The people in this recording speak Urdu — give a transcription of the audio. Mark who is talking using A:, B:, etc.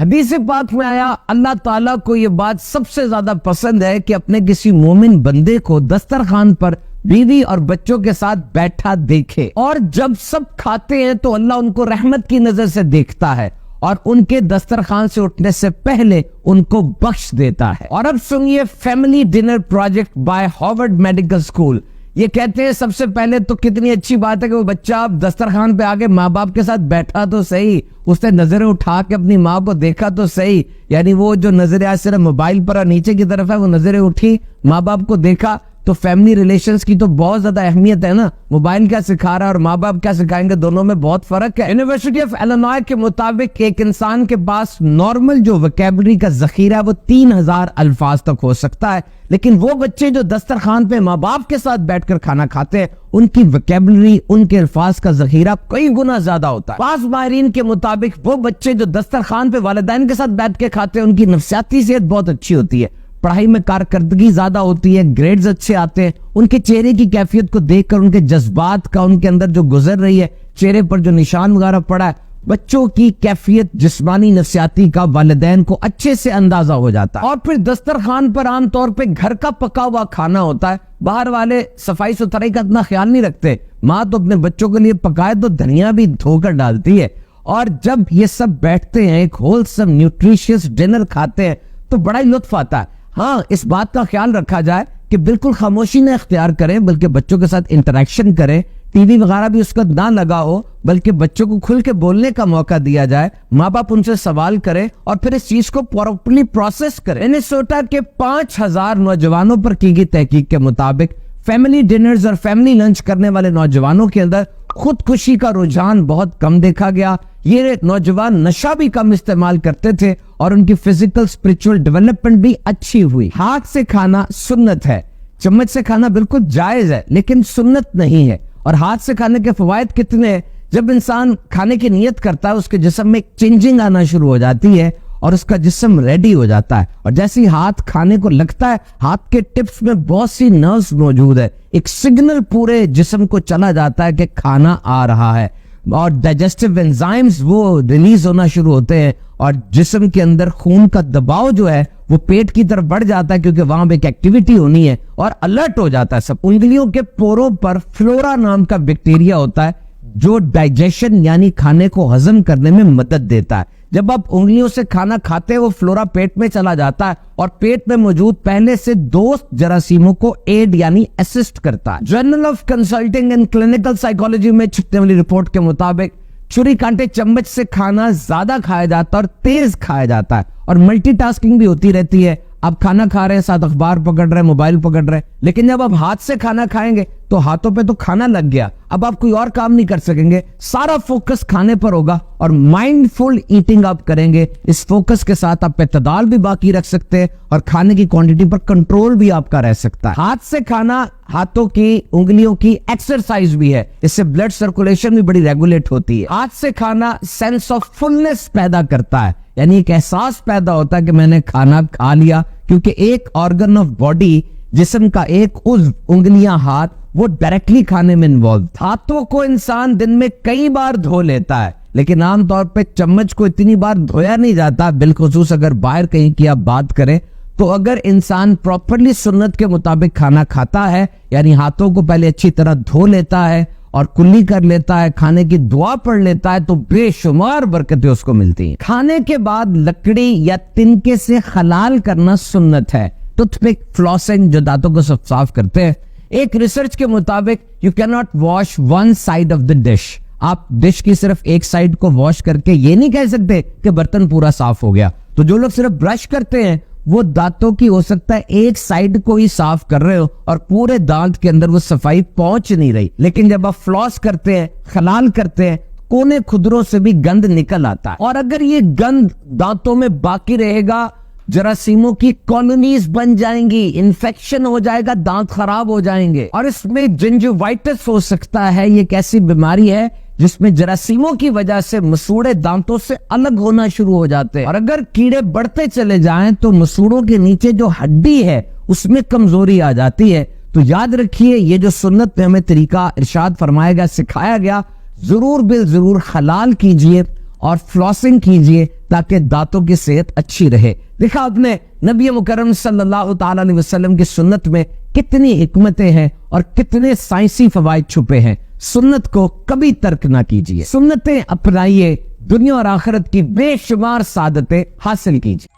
A: حدیث پاک میں آیا اللہ تعالیٰ کو یہ بات سب سے زیادہ پسند ہے کہ اپنے کسی مومن بندے کو دسترخوان پر بیوی اور بچوں کے ساتھ بیٹھا دیکھے، اور جب سب کھاتے ہیں تو اللہ ان کو رحمت کی نظر سے دیکھتا ہے اور ان کے دسترخوان سے اٹھنے سے پہلے ان کو بخش دیتا ہے۔ اور اب سنیے family dinner project by Harvard medical school. یہ کہتے ہیں سب سے پہلے تو کتنی اچھی بات ہے کہ وہ بچہ دسترخوان پہ آگے ماں باپ کے ساتھ بیٹھا تو صحیح، اس نے نظریں اٹھا کے اپنی ماں کو دیکھا تو صحیح، یعنی وہ جو نظریں آج صرف موبائل پر اور نیچے کی طرف ہے، وہ نظریں اٹھی ماں باپ کو دیکھا۔ تو فیملی ریلیشنز کی تو بہت زیادہ اہمیت ہے نا، موبائل کیا سکھا رہا ہے اور ماں باپ کیا سکھائیں گے، دونوں میں بہت فرق ہے۔ یونیورسٹی آف ایلینوائے کے مطابق ایک انسان کے پاس نارمل جو ویکیبلری کا ذخیرہ ہے وہ 3000 الفاظ تک ہو سکتا ہے، لیکن وہ بچے جو دسترخوان پہ ماں باپ کے ساتھ بیٹھ کر کھانا کھاتے ہیں ان کی ویکیبلری، ان کے الفاظ کا ذخیرہ کئی گنا زیادہ ہوتا ہے۔ بعض ماہرین کے مطابق وہ بچے جو دسترخوان پہ والدین کے ساتھ بیٹھ کے کھاتے ہیں ان کی نفسیاتی صحت بہت اچھی ہوتی ہے، پڑھائی میں کارکردگی زیادہ ہوتی ہے، گریڈز اچھے آتے ہیں، ان کے چہرے کی کیفیت کو دیکھ کر ان کے جذبات کا، ان کے اندر جو گزر رہی ہے، چہرے پر جو نشان وغیرہ پڑا ہے، بچوں کی کیفیت جسمانی نفسیاتی کا والدین کو اچھے سے اندازہ ہو جاتا ہے۔ اور پھر دسترخوان پر عام طور پہ گھر کا پکا ہوا کھانا ہوتا ہے، باہر والے صفائی ستھرائی کا اتنا خیال نہیں رکھتے، ماں تو اپنے بچوں کے لیے پکائے تو دھنیا بھی دھو کر ڈالتی ہے، اور جب یہ سب بیٹھتے ہیں ایک ہولسم نیوٹریشیس ڈنر کھاتے ہیں تو بڑا ہی لطف آتا ہے۔ ہاں، اس بات کا خیال رکھا جائے کہ بالکل خاموشی نہ اختیار کریں بلکہ بچوں کے ساتھ انٹریکشن کریں، ٹی وی وغیرہ بھی اس کا نہ لگا ہو بلکہ بچوں کو کھل کے بولنے کا موقع دیا جائے، ماں باپ ان سے سوال کریں اور پھر اس چیز کو پراپرلی پروسیس کریں۔ منیسوٹا کے 5000 نوجوانوں پر کی گئی تحقیق کے مطابق فیملی ڈنرز اور فیملی لنچ کرنے والے نوجوانوں کے اندر خودکشی کا رجحان بہت کم دیکھا گیا۔ یہ نوجوان نشہ بھی کم استعمال کرتے تھے اور ان کی فزیکل اسپرچول ڈیولپمنٹ بھی اچھی ہوئی۔ ہاتھ سے کھانا سنت ہے، چمچ سے کھانا بالکل جائز ہے لیکن سنت نہیں ہے۔ اور ہاتھ سے کھانے کے فوائد کتنے ہیں؟ جب انسان کھانے کی نیت کرتا ہے اس کے جسم میں ایک چینجنگ آنا شروع ہو جاتی ہے اور اس کا جسم ریڈی ہو جاتا ہے، اور جیسے ہی ہاتھ کھانے کو لگتا ہے ہاتھ کے ٹپس میں بہت سی نروز موجود ہے، ایک سگنل پورے جسم کو چلا جاتا ہے کہ کھانا آ رہا ہے، اور ڈائجسٹیو انزائمز وہ ریلیز ہونا شروع ہوتے ہیں اور جسم کے اندر خون کا دباؤ جو ہے وہ پیٹ کی طرف بڑھ جاتا ہے کیونکہ وہاں پہ ایک ایکٹیویٹی ہونی ہے اور الرٹ ہو جاتا ہے سب۔ انگلیوں کے پوروں پر فلورا نام کا بیکٹیریا ہوتا ہے جو ڈائجیشن یعنی کھانے کو ہضم کرنے میں مدد دیتا ہے۔ جب آپ انگلیوں سے کھانا کھاتے ہیں وہ فلورا پیٹ میں چلا جاتا ہے اور پیٹ میں موجود پہلے سے دوست جراثیموں کو ایڈ یعنی اسسٹ کرتا ہے۔ Journal of consulting and clinical psychology میں چھپنے والی رپورٹ کے مطابق چھری کانٹے چمچ سے کھانا زیادہ کھایا جاتا ہے اور تیز کھایا جاتا ہے، اور ملٹی ٹاسکنگ بھی ہوتی رہتی ہے۔ آپ کھانا کھا رہے ہیں، ساتھ اخبار پکڑ رہے ہیں، موبائل پکڑ رہے ہیں، لیکن جب آپ ہاتھ سے کھانا کھائیں گے تو ہاتھوں پہ تو کھانا لگ گیا، اب آپ کوئی اور کام نہیں کر سکیں گے، سارا فوکس کھانے پر ہوگا اور مائنڈ فل ایٹنگ آپ کریں گے۔ اس فوکس کے ساتھ آپ اعتدال بھی باقی رکھ سکتے ہیں اور کھانے کی کوانٹٹی پر کنٹرول بھی آپ کا رہ سکتا ہے۔ ہاتھ سے کھانا ہاتھوں کی انگلیوں کی ایکسرسائز بھی ہے، اس سے بلڈ سرکولیشن بھی بڑی ریگولیٹ ہوتی ہے۔ ہاتھ سے کھانا سینس آف فلنس پیدا کرتا ہے، یعنی ایک احساس پیدا ہوتا ہے کہ میں نے کھانا کھا لیا، کیونکہ ایک آرگن آف باڈی، جسم کا ایک عضو، انگلیاں، ہاتھ، وہ ڈائریکٹلی کھانے میں انوالو۔ ہاتھوں کو انسان دن میں کئی بار دھو لیتا ہے لیکن عام طور پہ چمچ کو اتنی بار دھویا نہیں جاتا، بالخصوص اگر باہر کہیں کی آپ بات کریں تو اگر انسان پراپرلی سنت کے مطابق کھانا کھاتا ہے یعنی ہاتھوں کو پہلے اچھی طرح دھو لیتا ہے اور کلی کر لیتا ہے، کھانے کی دعا پڑھ لیتا ہے تو بے شمار برکتیں اس کو ملتی ہیں۔ کھانے کے بعد لکڑی یا تنکے سے خلال کرنا سنت ہے، ٹوتھ پک، فلاسنگ جو دانتوں کو صاف کرتے ہیں۔ ایک ریسرچ کے مطابق you can not wash one side of the dish, آپ ڈش کی صرف ایک سائڈ کو واش کر کے یہ نہیں کہہ سکتے کہ برتن پورا صاف ہو گیا۔ تو جو لوگ صرف برش کرتے ہیں وہ دانتوں کی ہو سکتا ہے ایک سائڈ کو ہی صاف کر رہے ہو اور پورے دانت کے اندر وہ صفائی پہنچ نہیں رہی، لیکن جب آپ فلاس کرتے ہیں، خلال کرتے ہیں، کونے خدروں سے بھی گند نکل آتا ہے، اور اگر یہ گند دانتوں میں باقی رہے گا جراثیموں کی کالونیز بن جائیں گی، انفیکشن ہو جائے گا، دانت خراب ہو جائیں گے، اور اس میں جنجوائٹس ہو سکتا ہے۔ یہ ایک ایسی بیماری ہے جس میں جراثیموں کی وجہ سے مسوڑے دانتوں سے الگ ہونا شروع ہو جاتے ہیں، اور اگر کیڑے بڑھتے چلے جائیں تو مسوڑوں کے نیچے جو ہڈی ہے اس میں کمزوری آ جاتی ہے۔ تو یاد رکھیے یہ جو سنت میں ہمیں طریقہ ارشاد فرمایا گیا، سکھایا گیا، ضرور بالضرور حلال کیجئے اور فلاسنگ کیجئے تاکہ دانتوں کی صحت اچھی رہے. دیکھا آپ نے نبی مکرم صلی اللہ تعالی علیہ وسلم کی سنت میں کتنی حکمتیں ہیں اور کتنے سائنسی فوائد چھپے ہیں. سنت کو کبھی ترک نہ کیجیے, سنتیں اپنائیے, دنیا اور آخرت کی بے شمار سعادتیں حاصل کیجیے.